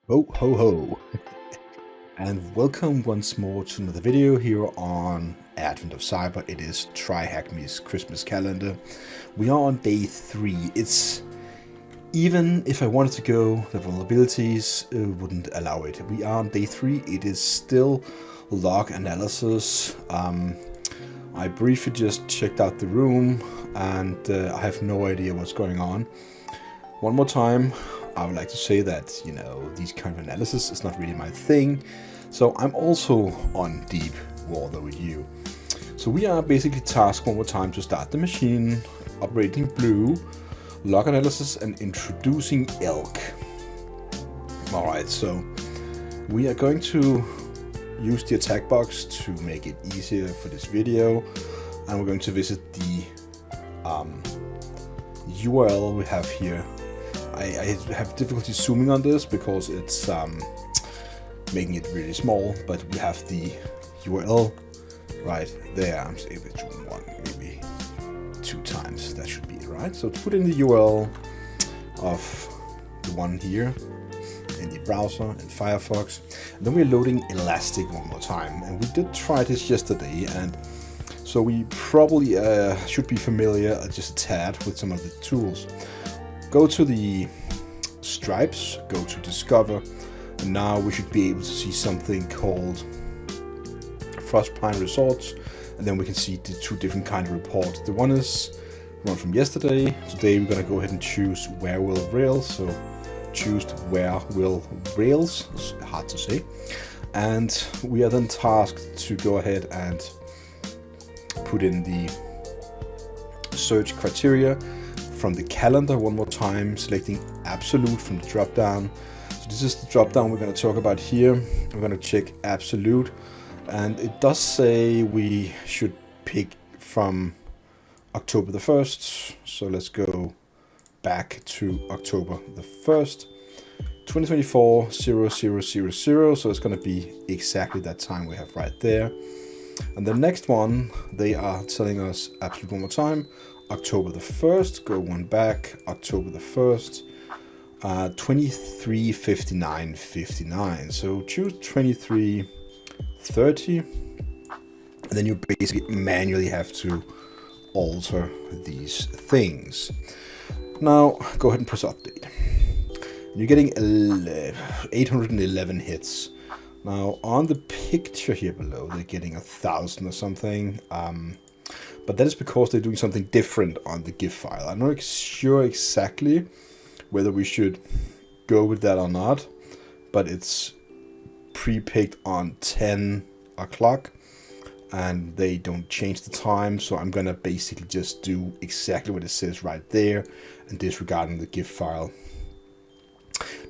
Ho ho ho, and welcome once more to another video here on Advent of Cyber. It is TryHackme's Christmas calendar. We are on day 3. It's even if I wanted to go, the vulnerabilities wouldn't allow it. We are on day 3. It is still log analysis. I briefly just checked out the room and I have no idea what's going on. One more time, I would like to say that, these kind of analysis is not really my thing. So I'm also on deep water with you. So we are basically tasked one more time to start the machine, operating blue, log analysis, and introducing elk. Alright, so we are going to use the attack box to make it easier for this video. And we're going to visit the URL we have here. I have difficulty zooming on this because it's making it really small, but we have the URL right there. I'm able to zoom one, maybe 2 times. That should be it, right? So to put in the URL of the one here in the browser in Firefox, and then we're loading Elastic one more time. And we did try this yesterday, and so we probably should be familiar just a tad with some of the tools. Go to the stripes, go to discover, and now we should be able to see something called Frostpine results, and then we can see the 2 different kind of reports. The one is one from yesterday. Today we're going to go ahead and choose where will Rails, so choose where will Rails, it's hard to say, and we are then tasked to go ahead and put in the search criteria from the calendar one more time, selecting absolute from the drop down. So this is the drop down we're going to talk about here. We're going to check absolute, and it does say we should pick from October the 1st. So let's go back to October the 1st, 2024, 0000. So it's going to be exactly that time we have right there. And the next one, they are telling us absolute one more time. October the 1st, go one back, October the 1st, 23:59:59. So choose 23:30, and then you basically manually have to alter these things. Now go ahead and press update. You're getting 811 hits. Now on the picture here below, they're getting 1,000 or something. But that is because they're doing something different on the GIF file. I'm not sure exactly whether we should go with that or not, but it's pre-picked on 10 o'clock and they don't change the time. So I'm gonna basically just do exactly what it says right there and disregarding the GIF file.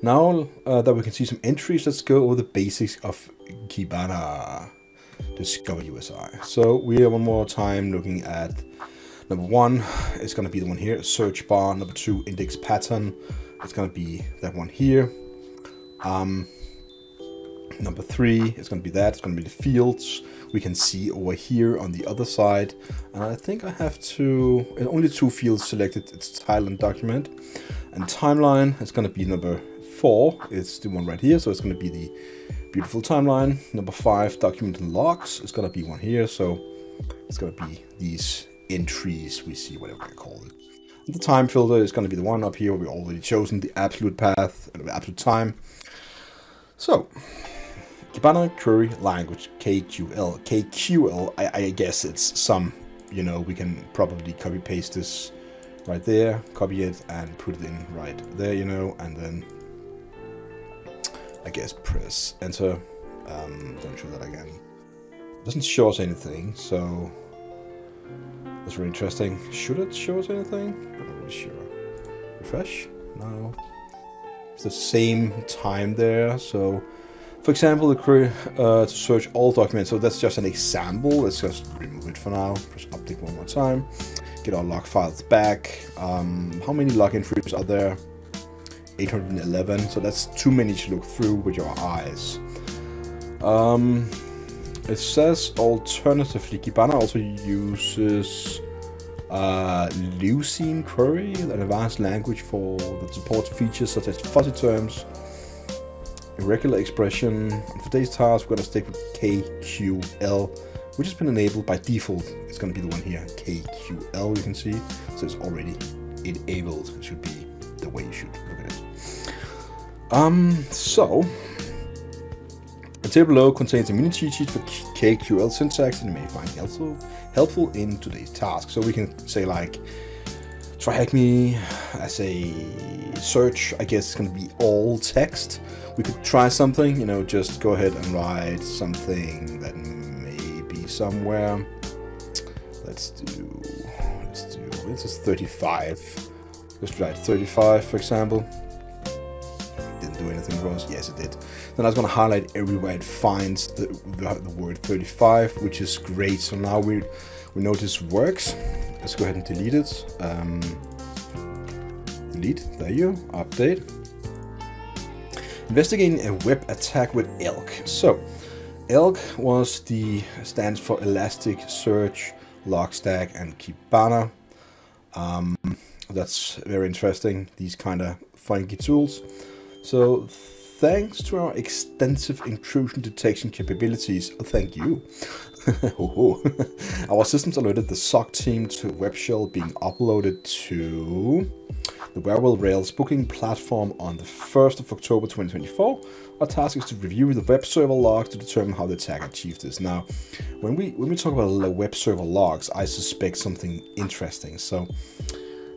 Now that we can see some entries, let's go over the basics of Kibana. Discover USI. So we are one more time looking at number 1. It's going to be the one here, search bar. Number 2, index pattern. It's going to be that one here. Number 3 is going to be that. It's going to be the fields. We can see over here on the other side. And I think I have to only 2 fields selected. It's title and document. And timeline is going to be number 4. It's the one right here. So it's going to be the beautiful timeline. Number 5, document and logs. It's gonna be one here, so it's gonna be these entries we see, whatever I call it. And the time filter is gonna be the one up here. We've already chosen the absolute path and the absolute time. So Kibana query language KQL. I guess it's some, we can probably copy paste this right there, copy it and put it in right there, and then I guess press enter. Don't show that again. It doesn't show us anything, so that's really interesting. Should it show us anything? I'm not really sure. Refresh? No. It's the same time there. So, for example, the query to search all documents. So that's just an example. Let's just remove it for now. Press update one more time. Get our log files back. How many log entries are there? 811, so that's too many to look through with your eyes. It says alternatively, Kibana also uses Leucine query, an advanced language that supports features such as fuzzy terms irregular expression. And for today's task, we're going to stick with KQL, which has been enabled by default. It's going to be the one here, KQL, you can see. So it's already enabled. It should be the way you should look at it. So the table below contains a mini cheat sheet for KQL syntax, and you may find helpful in today's task. So we can say like TryHackme as a search. I guess it's going to be all text. We could try something, you know, just go ahead and write something that may be somewhere. Let's do this is 35. Let's write 35, for example. Didn't do anything wrong. Yes, it did. Then I was going to highlight everywhere it finds the word 35, which is great. So now we know this works. Let's go ahead and delete it. Delete. There you go. Update. Investigating a web attack with ELK. So ELK stands for Elasticsearch, Logstash, and Kibana. That's very interesting, these kind of funky tools. So thanks to our extensive intrusion detection capabilities, thank you, our systems alerted the SOC team to a web shell being uploaded to the Werewolf Rails booking platform on the 1st of October 2024. Our task is to review the web server logs to determine how the attacker achieved this. Now, when we talk about web server logs, I suspect something interesting. So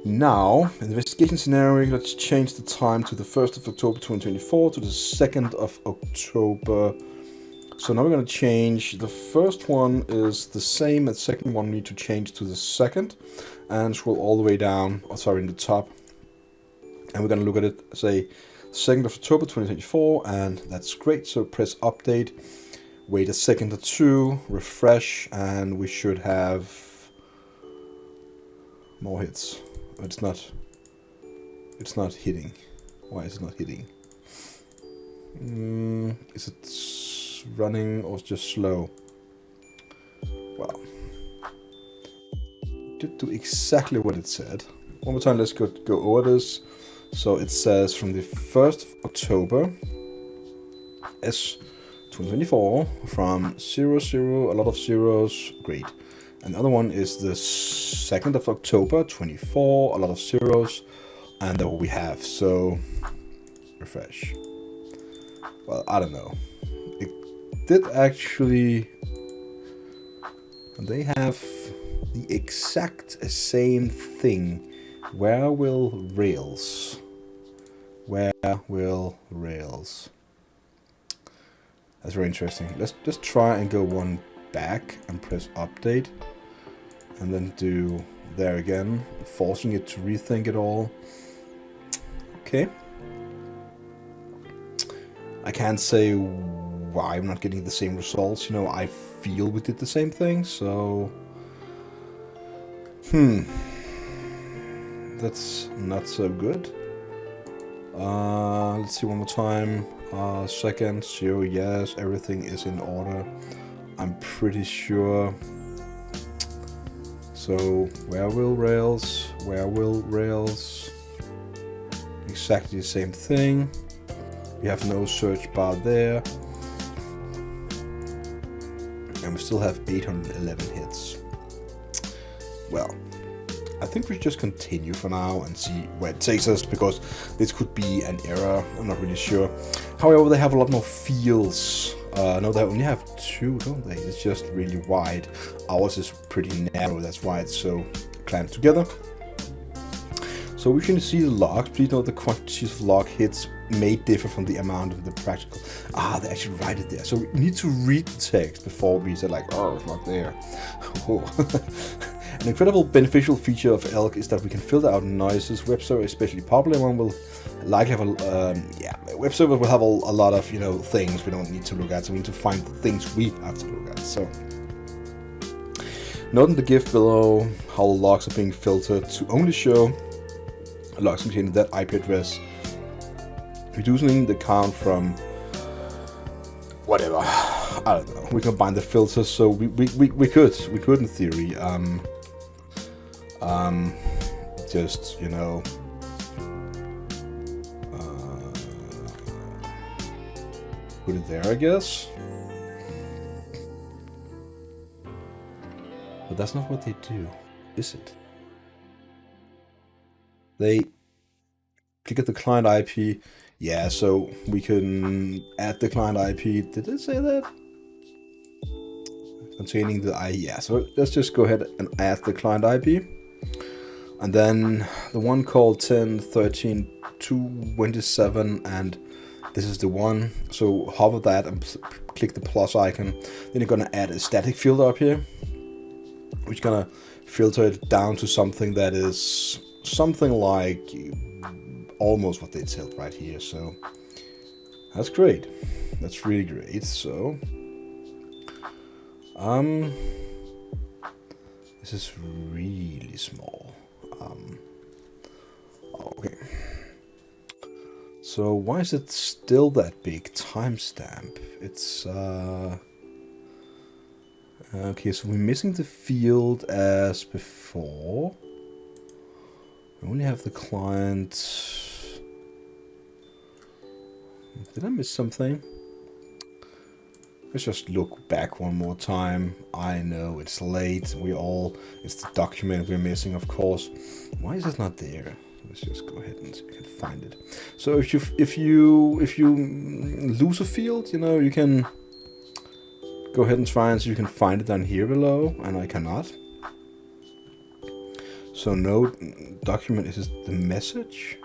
now, in the investigation scenario, let's change the time to the 1st of October 2024 to the 2nd of October. So now we're going to change, the first one is the same, the second one we need to change to the 2nd, and scroll all the way down, in the top. And we're going to look at it, say, 2nd of October 2024, and that's great. So press update, wait a second or two, refresh, and we should have more hits. It's not hitting. Why is it not hitting? Is it running or just slow? Well, did do exactly what it said. One more time, let's go over this. So it says from the 1st of October, 2024, from 00, a lot of zeros, great. And the other one is the 2nd of October, 24, a lot of zeros, and that's what we have. So refresh. Well, I don't know. It did actually. They have the exact same thing. Where will Rails? Where will Rails? That's very interesting. Let's just try and go one back and press update, and then do there again, forcing it to rethink it all. Okay. I can't say why I'm not getting the same results. You know, I feel we did the same thing, so that's not so good. Let's see one more time. 2nd, 0, yes, everything is in order. I'm pretty sure. So where will Rails? Where will Rails? Exactly the same thing. We have no search bar there. And we still have 811 hits. Well, I think we should just continue for now and see where it takes us, because this could be an error. I'm not really sure. However, they have a lot more fields. No, they only have 2, don't they? It's just really wide. Ours is pretty narrow. That's why it's so clamped together. So we can see the logs. Please note the quantities of log hits may differ from the amount of the practical. They actually write it there. So we need to read the text before we say like, oh, it's not there. An incredible beneficial feature of ELK is that we can filter out noises. Web server, especially popular one, will likely have web server will have a lot of things we don't need to look at. So we need to find the things we have to look at. So note in the GIF below how the logs are being filtered to only show logs containing that IP address, reducing the count from whatever. I don't know. We combine the filters, so we could in theory just Put it there, I guess. But that's not what they do, is it? They click at the client IP. Yeah, so we can add the client IP. Did it say that? Containing the IE. Yeah, so let's just go ahead and add the client IP. And then the one called 10.13.227, and this is the one. So hover that and click the plus icon. Then you're gonna add a static filter up here, which is gonna filter it down to something that is something like almost what they tell right here. So that's great. That's really great. So this is really small. Okay. So why is it still that big? Timestamp. It's okay, so we're missing the field as before. We only have the client. Did I miss something? Let's just look back one more time. I know it's late. It's the document we're missing, of course. Why is it not there? Let's just go ahead and see if we can find it. So if you lose a field, you know, you can go ahead and try and see if you can find it down here below, and I cannot. So no document. Is it the message?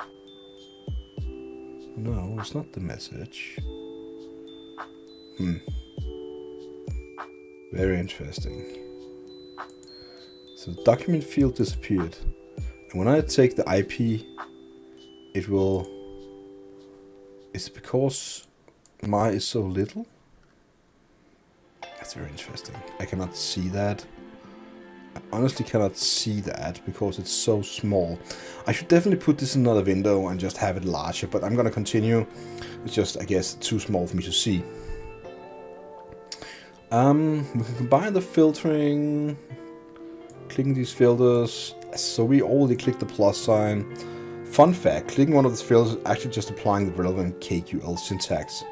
No, it's not the message. Very interesting. So the document field disappeared. And when I take the IP, it will... Is it because my is so little? That's very interesting. I cannot see that. I honestly cannot see that because it's so small. I should definitely put this in another window and just have it larger, but I'm gonna continue. It's just, I guess, too small for me to see. We can combine the filtering, clicking these filters. So we already clicked the plus sign. Fun fact, clicking one of these filters is actually just applying the relevant KQL syntax.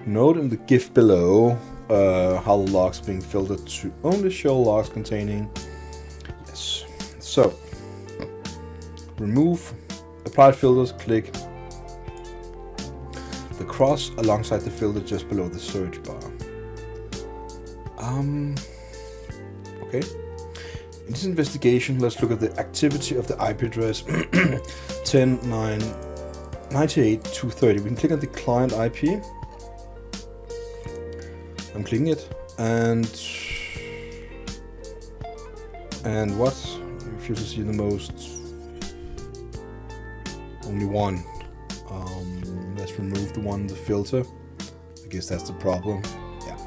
Note in the GIF below how the logs are being filtered to only show logs containing. Yes. So, remove applied filters, click the cross alongside the filter just below the search bar. Okay. In this investigation, let's look at the activity of the IP address 10.9.98.230. We can click on the client IP. I'm clicking it, and what? If you see the most, only one. Let's remove the one, the filter. I guess that's the problem. Yeah.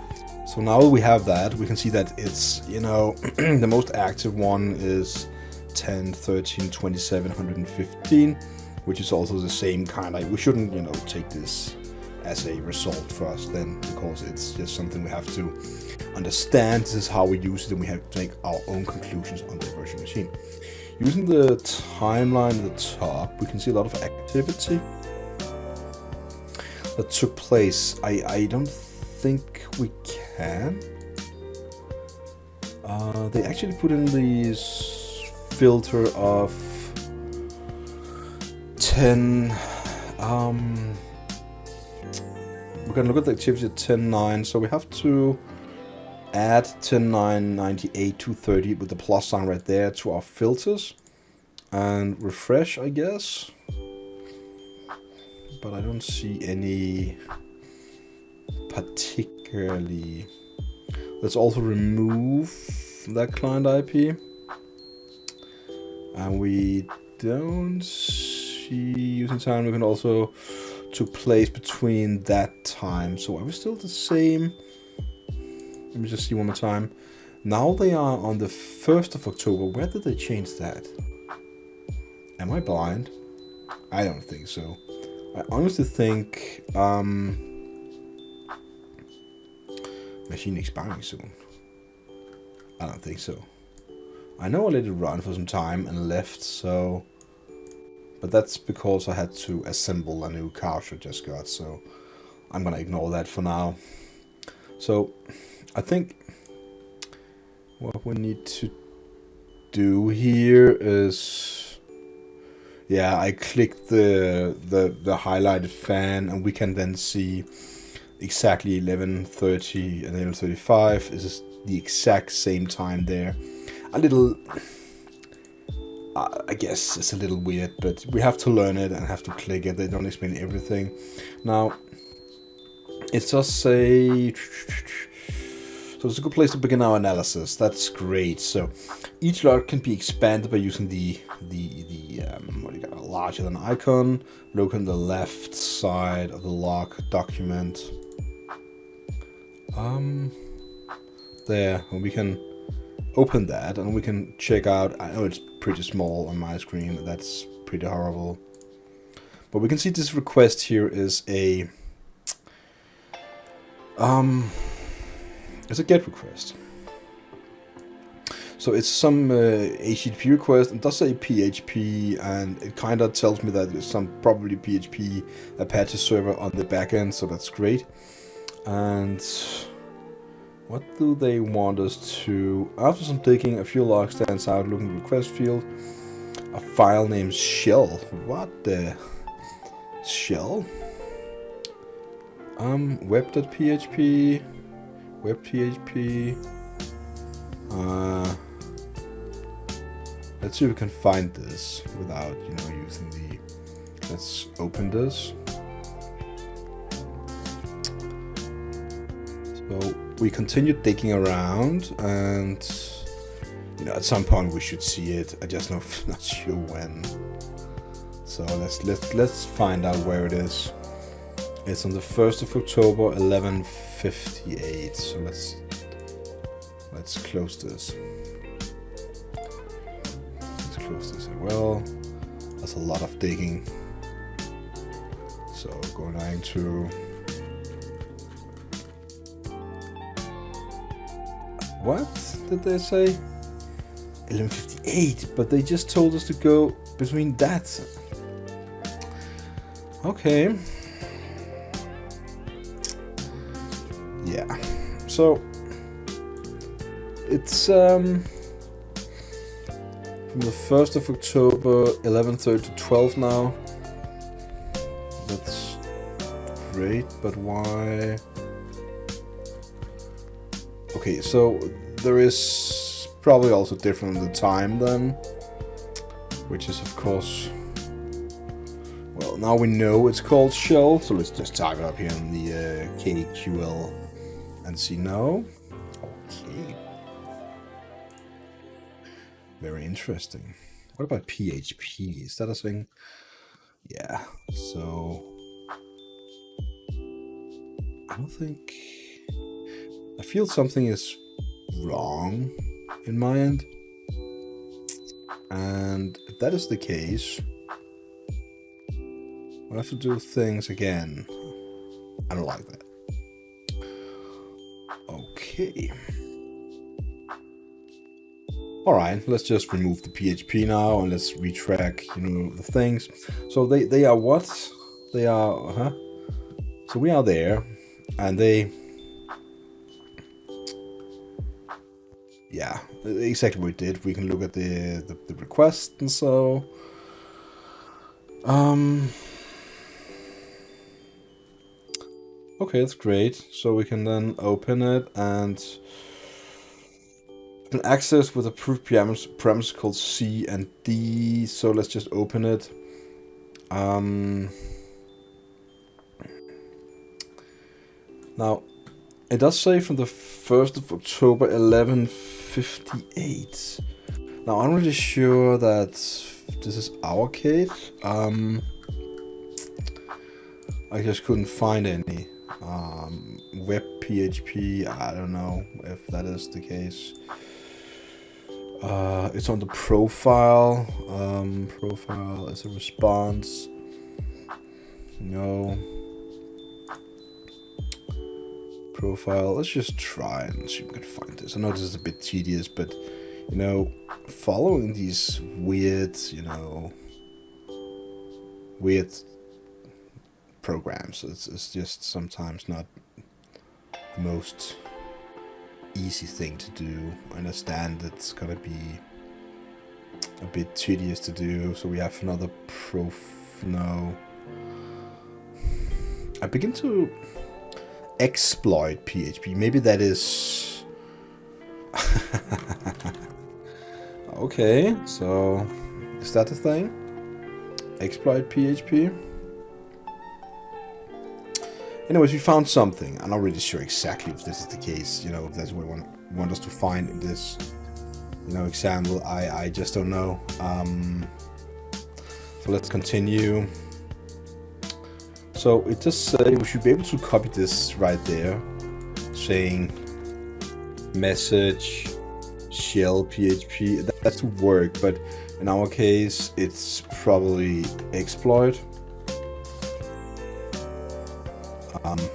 So now we have that. We can see that it's, you know, the most active one is 10.13.27.115, which is also the same kind. We shouldn't, you know, take this as a result for us then, because it's just something we have to understand. This is how we use it, and we have to make our own conclusions on the virtual machine. Using the timeline at the top, we can see a lot of activity that took place. I don't think we can. They actually put in this filter of 10. We're gonna look at the activity at 10.9, so we have to add 10.9.98.230 with the plus sign right there to our filters and refresh, I guess. But I don't see any particularly. Let's also remove that client IP. And we don't see using time. We can also took place between that time. So are we still the same? Let me just see one more time. Now they are on the 1st of October. Where did they change that? Am I blind? I don't think so. I honestly think machine expiring soon. I don't think so. I know I let it run for some time and left, so, but that's because I had to assemble a new couch I just got, so I'm gonna ignore that for now. So I think what we need to do here is, yeah, I click the highlighted fan, and we can then see exactly 11:30 and 11:35 is the exact same time there. A little, I guess it's a little weird, but we have to learn it and have to click it. They don't explain everything. Now, it does say, so it's a good place to begin our analysis. That's great. So each log can be expanded by using the what do you got? A larger than icon. Look on the left side of the log document. There, and we can open that, and we can check out. I know it's pretty small on my screen. That's pretty horrible. But we can see this request here is a it's a GET request. So it's some HTTP request, and does say PHP, and it kind of tells me that there's some probably PHP Apache server on the back end, so that's great. And what do they want us to? After some digging, a few logs stands out looking at the request field. A file named shell. What the shell? Web.php. Web.php. Let's see if we can find this without, using the. Let's open this. So we continue digging around, and at some point we should see it. I just not sure when. So let's find out where it is. It's on the 1st of October, 11:58. So let's close this. Let's close this as well. That's a lot of digging. So going to. What did they say? 11:58, but they just told us to go between that. Okay. Yeah. So it's from the 1st of October, 11:30 to 12 now. That's great, but why? Okay, so there is probably also different in the time then, which is of course, well, now we know it's called shell, so let's just type it up here in the KQL and see now. Okay. Very interesting. What about PHP? Is that a thing? Yeah, so I don't think, I feel something is wrong in my end, and if that is the case, we'll have to do things again. I don't like that. Okay. Alright, let's just remove the PHP now, and let's retrack, the things. So they are what? They are, So we are there, and they, yeah, exactly what we did. We can look at the request, and so okay, that's great. So we can then open it, and can access with approved parameters called C and D. So let's just open it. Now it does say from the 1st of October, 11:58. Now I'm really sure that this is our case. I just couldn't find any web PHP. I don't know if that is the case. It's on the profile. Profile as a response. No. Profile. Let's just try and see if we can find this. I know this is a bit tedious, but following these weird, weird programs. It's just sometimes not the most easy thing to do. I understand it's gonna be a bit tedious to do. So we have another no. I begin to exploit PHP. Maybe that is okay. So is that the thing? Exploit PHP. Anyways, we found something. I'm not really sure exactly if this is the case. You know, if that's what we want us to find in this, you know, example. I just don't know. So let's continue. So it just says we should be able to copy this right there, saying message shell PHP. That's to work, but in our case, it's probably exploit.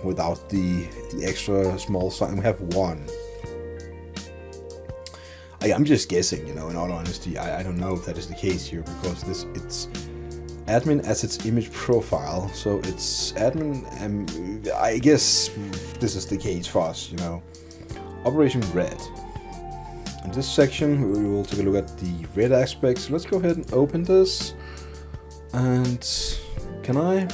Without the extra small sign. We have one. I'm just guessing, you know, in all honesty. I don't know if that is the case here, because it's admin as its image profile. So it's admin, and I guess this is the case for us, you know. Operation red. In this section, we will take a look at the red aspects. So let's go ahead and open this. And can I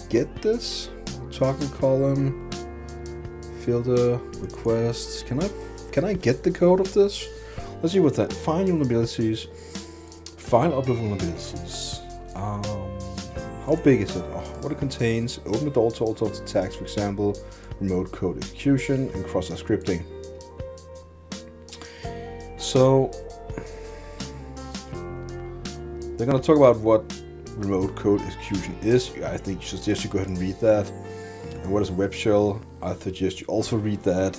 get this? Toggle column, filter, request. Can I get the code of this? Let's see what that. Find vulnerabilities. File upload vulnerabilities. How big is it? Oh, what it contains. Open the door to all sorts of attacks, for example, remote code execution and cross-site scripting. So they're gonna talk about what remote code execution is. I think you suggest you go ahead and read that. And what is a web shell? I suggest you also read that.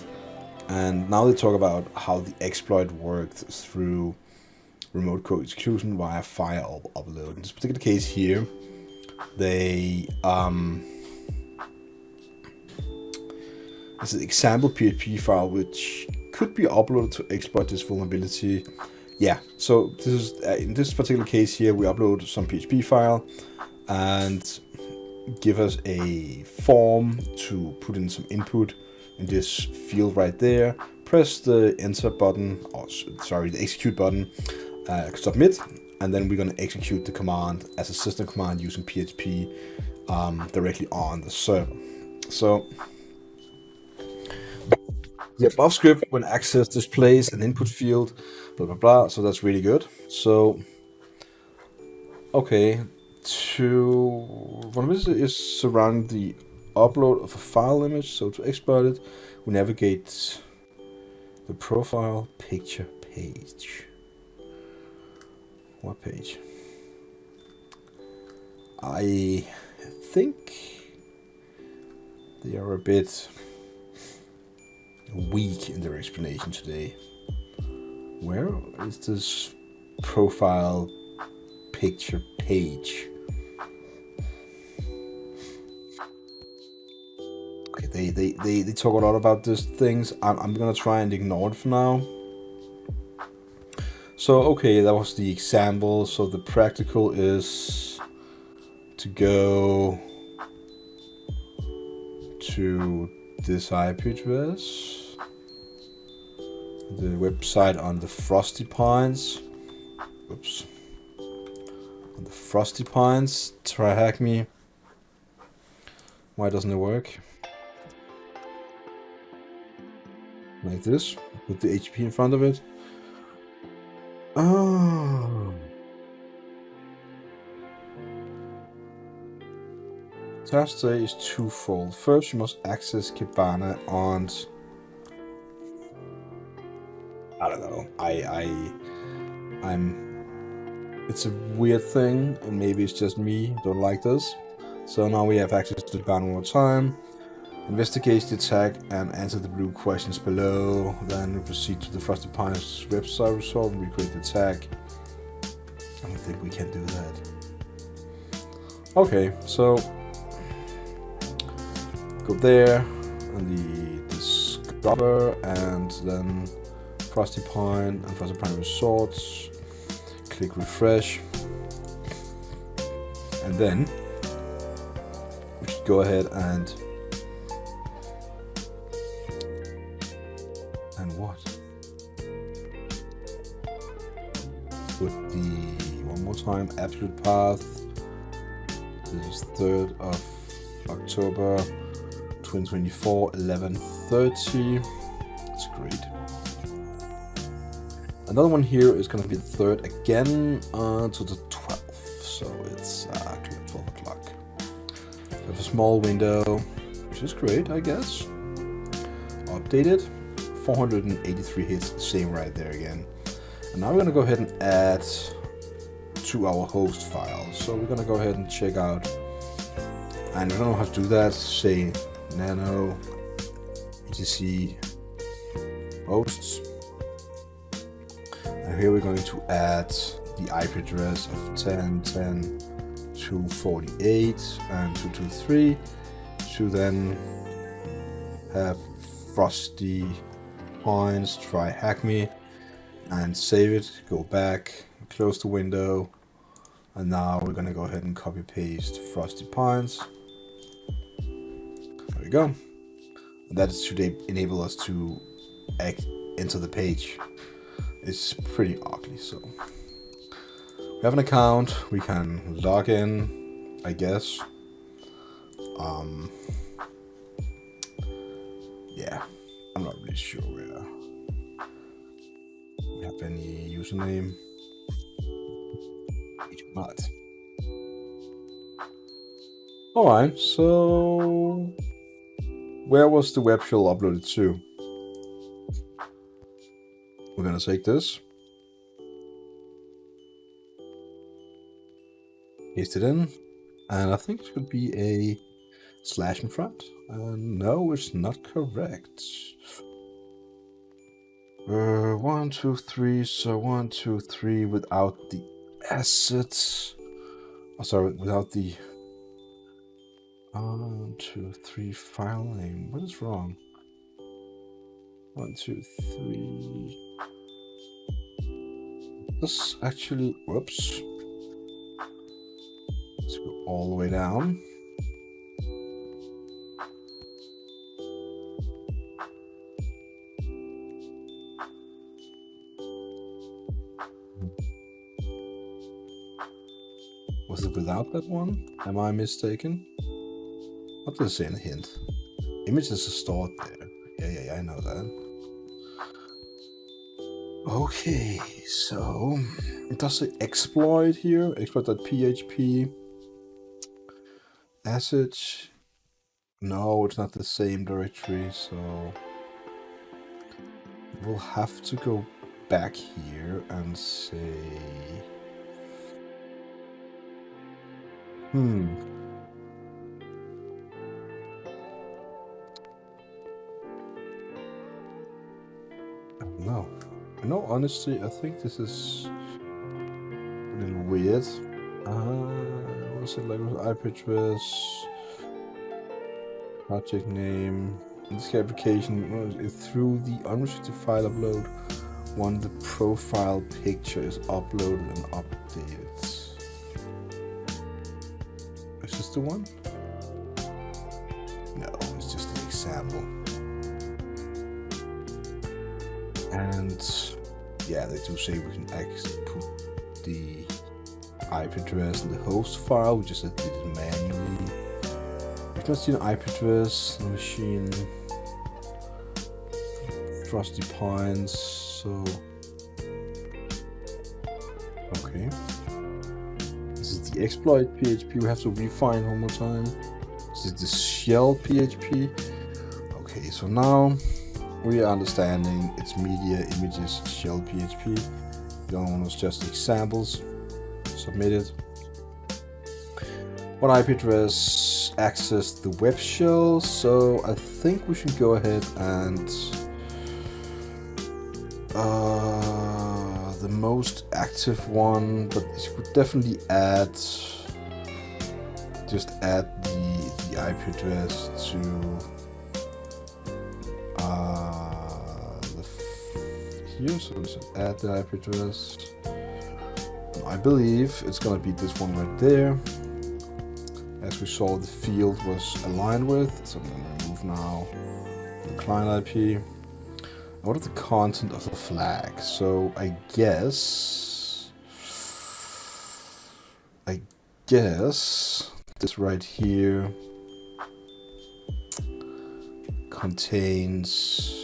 And now they talk about how the exploit worked through remote code execution via file upload. In this particular case here, they it's an example PHP file which could be uploaded to exploit this vulnerability. Yeah, so this is in this particular case here, we upload some PHP file and give us a form to put in some input in this field right there. Press the enter button, or sorry, the execute button, submit, and then we're going to execute the command as a system command using PHP directly on the server. So the above script, when access displays an input field, blah blah blah. So that's really good. So okay, one of this is surrounding the upload of a file image. So to exploit it, we navigate the profile picture page. What page? I think they are a bit weak in their explanation today. Where is this profile picture page? Okay, they talk a lot about these things. I'm gonna try and ignore it for now. So okay, that was the example. So the practical is to go to this IP address, the website on the Frosty Pines. Oops. On the Frosty Pines, TryHackme. Why doesn't it work? Like this, with the HP in front of it. Oh. Task today is twofold. First, you must access Kibana on. I don't know. I'm. It's a weird thing, and maybe it's just me. Don't like this. So now we have access to Kibana one more time. Investigate the attack and answer the blue questions below. Then we proceed to the Frosty Pines website result and recreate the attack. I don't think we can do that. Okay, so go there and the discover, and then Frosty Pine and Frosty Pine resorts. Click refresh. And then we should go ahead and what? Put the, one more time, absolute path. This is 3rd of October 2024, 11:30. That's great. Another one here is going to be the 3rd again to the 12th, so it's 12 o'clock. We have a small window, which is great, I guess. Updated, 483 hits, same right there again. And now we're going to go ahead and add to our host file. So we're going to go ahead and check out, and I don't know how to do that, say nano etc hosts. And here we're going to add the IP address of 10.10.248 and 223 to then have Frosty Pines TryHackme and save it, go back, close the window, and now we're going to go ahead and copy paste Frosty Pines. There we go. And that should enable us to enter the page. It's pretty ugly, so we have an account, we can log in, I guess. Yeah, I'm not really sure where we have any username. We do not. Alright, so where was the web shell uploaded to? We're gonna take this, paste it in, and I think it should be a slash in front. No, it's not correct. 1, 2, 3. So 1, 2, 3 without the assets. Oh, sorry, without the 1, 2, 3 file name. What is wrong? 1, 2, 3. This actually, whoops. Let's go all the way down. Was it without that one? Am I mistaken? What does it say in the hint? Images are stored there. Yeah, I know that. Okay, so it does say exploit here, exploit.php. Assets. No, it's not the same directory, so we'll have to go back here and say, I don't know. In all honesty, I think this is a little weird. What's it like with IP address, project name, in this application, through the unrestricted file upload, when the profile picture is uploaded and updated. Is this the one? No, it's just an example. And yeah, they do say we can actually put the IP address in the host file. We just did it manually. We can see an IP address, the machine, Frosty Pines. So okay, this is the exploit PHP. We have to refine one more time. This is the shell PHP. Okay, so now we are understanding it's media, images, shell PHP. The other one was just examples. Submitted. What IP address accessed the web shell? So I think we should go ahead and the most active one, but it would definitely add, just add the IP address to here, so we should add the IP address. I believe it's gonna be this one right there. as we saw, the field was aligned with. So I'm going to remove now the client IP. What is the content of the flag? So I guess this right here contains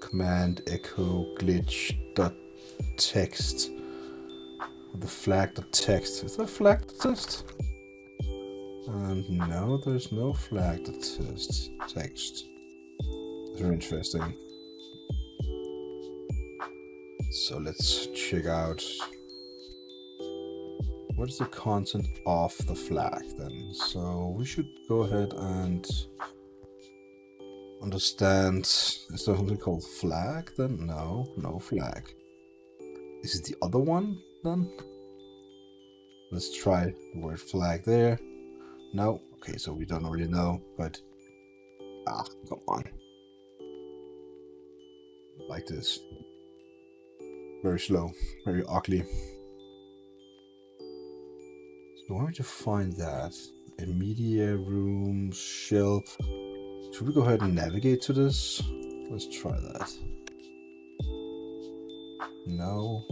command echo glitch dot text. The flag dot text. Is there a flag dot text? And no, there's no flag dot text. Very interesting. So let's check out what is the content of the flag then. So we should go ahead and understand. Is there something called flag then? No, no flag. Is it the other one then? Let's try the word flag there. No. Okay, so we don't really know, but come on. Like this. Very slow, very ugly. So why don't you find that? A media room shelf. Should we go ahead and navigate to this? Let's try that. No.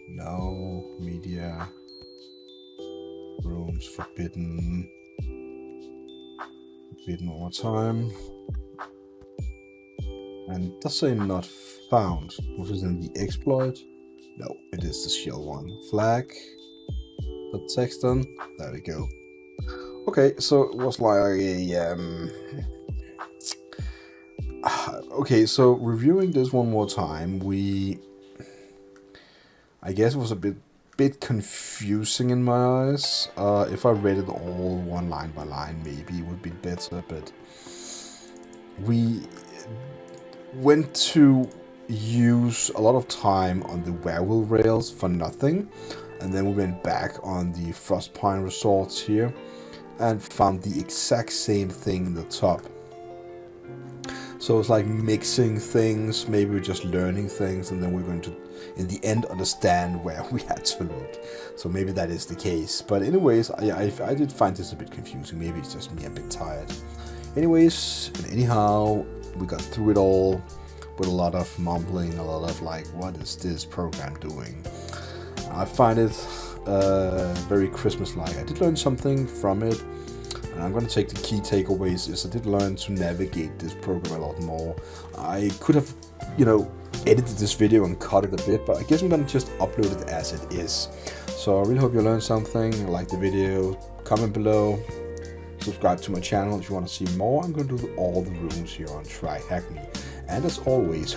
No. Media rooms forbidden. Forbidden one more time. And it does say not found. What is in the exploit? No, it is the shell one. Flag. The text done. There we go. Okay, so it was like a okay, so reviewing this one more time, I guess it was a bit confusing in my eyes. If I read it all one line by line, maybe it would be better, but we went to use a lot of time on the werewolf rails for nothing, and then we went back on the Frostpine resorts here and found the exact same thing in the top. So it's like mixing things, maybe we're just learning things, and then we're going to, in the end, understand where we had to look. So maybe that is the case. But anyways, I did find this a bit confusing. Maybe it's just me a bit tired. Anyways, and anyhow, we got through it all with a lot of mumbling, a lot of like, what is this program doing? I find it very Christmas-like. I did learn something from it, and I'm going to take the key takeaways is I did learn to navigate this program a lot more. I could have, edited this video and cut it a bit, but I guess I'm going to just upload it as it is. So I really hope you learned something, like the video, comment below, subscribe to my channel if you want to see more. I'm going to do all the rooms here on TryHackme. And as always,